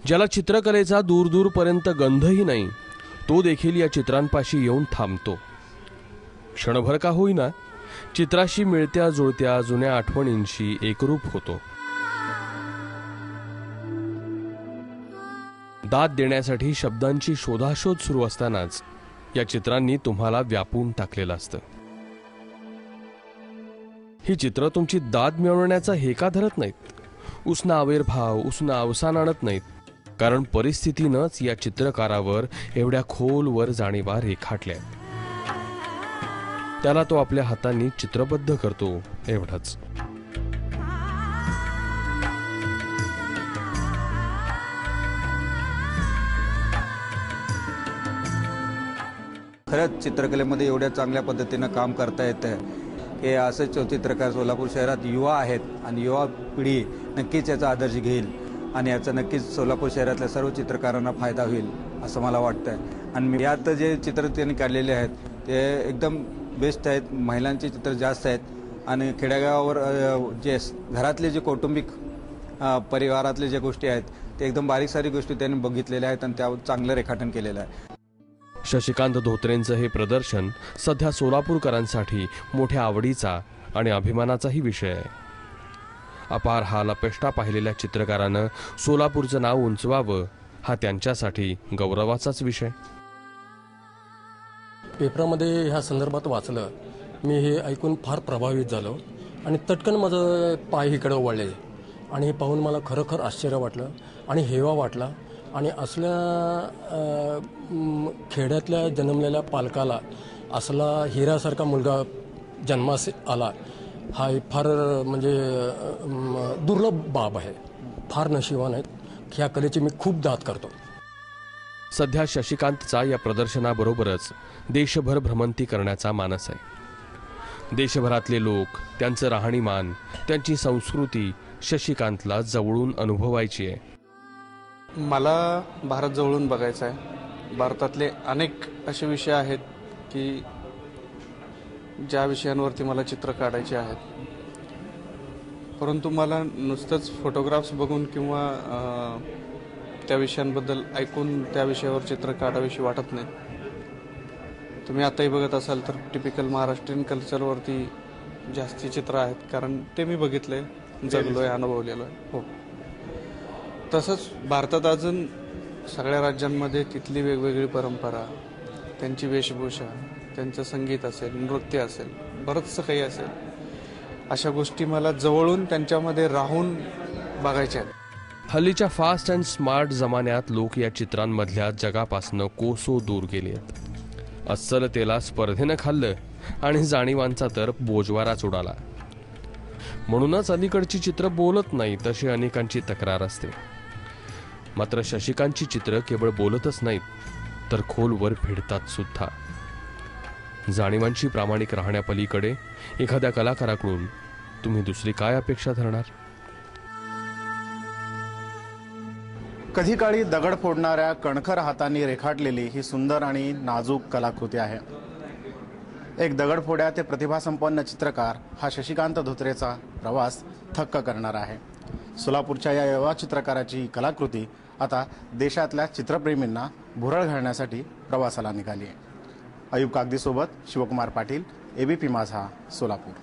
ज्याला चित्रकलेचा दूरदूरपर्यंत गंधही नाही, तो देखील या चित्रांपाशी येऊन थांबतो. क्षणभर का होईना चित्राशी मिळत्या जुळत्या जुन्या आठवणींशी एकरूप होतो. दाद देण्यासाठी शब्दांची शोधाशोध सुरू असतानाच या चित्रांनी तुम्हाला व्यापून टाकलेलं असतं. ही चित्र तुमची दाद मिळवण्याचा हेका धरत नाहीत, उष्ण आविर्भाव, उष्ण अवसान आणत नाहीत, कारण परिस्थितीनंच या चित्रकारावर एवढ्या खोलवर जाणीवा रेखाटल्या. त्याला तो आपल्या हातांनी चित्रबद्ध करतो, एवढंच. खरंच चित्रकलेमध्ये एवढ्या चांगल्या पद्धतीनं काम करता येतं की असेच चित्रकार सोलापूर शहरात युवा आहेत आणि युवा पिढी नक्कीच याचा आदर्श घेईल आणि याचा नक्कीच सोलापूर शहरातल्या सर्व चित्रकारांना फायदा होईल असं मला वाटतं. आणि यात जे चित्र त्यांनी काढलेले आहेत ते एकदम बेस्ट आहेत. महिलांचे चित्र जास्त आहेत आणि खेडेगावावर जे घरातले जे कौटुंबिक परिवारातले जे गोष्टी आहेत ते एकदम बारीक सारीक गोष्टी त्यांनी बघितलेल्या आहेत आणि त्यावर चांगलं रेखाटन केलेलं आहे. शशिकांत धोत्रेंचं हे प्रदर्शन सध्या सोलापूरकरांसाठी मोठ्या आवडीचा आणि अभिमानाचाही विषय आहे. अपार हाल अपेष्टा पाहिलेल्या चित्रकारानं सोलापूरचं नाव उंचवावं हा त्यांच्यासाठी गौरवाचाच विषय. पेपरामध्ये ह्या संदर्भात वाचलं, मी हे ऐकून फार प्रभावित झालो आणि तटकन माझं पाय इकडे वळले आणि हे पाहून मला खरोखर आश्चर्य वाटलं आणि हेवा वाटला. आणि असल्या खेड्यातल्या जन्मलेल्या पालकाला असला हिऱ्यासारखा मुलगा जन्मास आला हा फार म्हणजे दुर्लभ बाब आहे. फार नशिबान आहेत. ह्या कलेची मी खूप दाद करतो. सध्या शशिकांतचा या प्रदर्शनाबरोबरच देशभर भ्रमंती करण्याचा मानस आहे. देशभरातले लोक, त्यांचं राहणीमान, त्यांची संस्कृती शशिकांतला जवळून अनुभवायची आहे. मला भारत जवळून बघायचा आहे. भारतातले अनेक असे विषय आहेत की ज्या विषयांवरती मला चित्र काढायचे आहेत, परंतु मला नुसतंच फोटोग्राफ्स बघून किंवा त्या विषयांबद्दल ऐकून त्या विषयावर चित्र काढावीशी वाटत नाही. तुम्ही आताही बघत असाल तर टिपिकल महाराष्ट्रीयन कल्चरवरती जास्ती चित्र आहेत, कारण ते मी बघितलंय, जगलोय, अनुभवलेलो आहे. हो, तसंच भारतात अजून सगळ्या राज्यांमध्ये तिथली वेगवेगळी परंपरा, त्यांची वेशभूषा, त्यांचं संगीत असेल, नृत्य असेल, बरंचसं काही असेल, अशा गोष्टी मला जवळून त्यांच्यामध्ये राहून बघायच्या आहेत. हल्लीच्या फास्ट अँड स्मार्ट जमान्यात लोक या चित्रांमधल्या जगापासनं कोसो दूर गेले आहेत. अस्सलतेला स्पर्धेनं खाल्लं आणि जाणीवांचा तर बोजवाराच उडाला. म्हणूनच अलीकडची चित्र बोलत नाही तशी अनेकांची तक्रार असते. मात्र शशिकांतची चित्र केवळ बोलतच नाहीत तर खोलवर भिडतात सुद्धा. जाणीवांशी प्रामाणिक राहण्यापलीकडे एखाद्या कलाकाराकडून तुम्ही दुसरी काय अपेक्षा धरणार? कधी काळी दगड फोडणाऱ्या कणखर हातांनी रेखाटलेली ही सुंदर आणि नाजूक कलाकृती आहे. एक दगडफोड्या ते प्रतिभासंपन्न चित्रकार हा शशिकांत धोत्रेचा प्रवास थक्क करणार आहे. सोलापूरच्या या युवा चित्रकाराची कलाकृती आता देशातल्या चित्रप्रेमींना भुरळ घालण्यासाठी प्रवासाला निघाली आहे. अयूब कागदीसोबत शिवकुमार पाटील, एबीपी माझा, सोलापूर.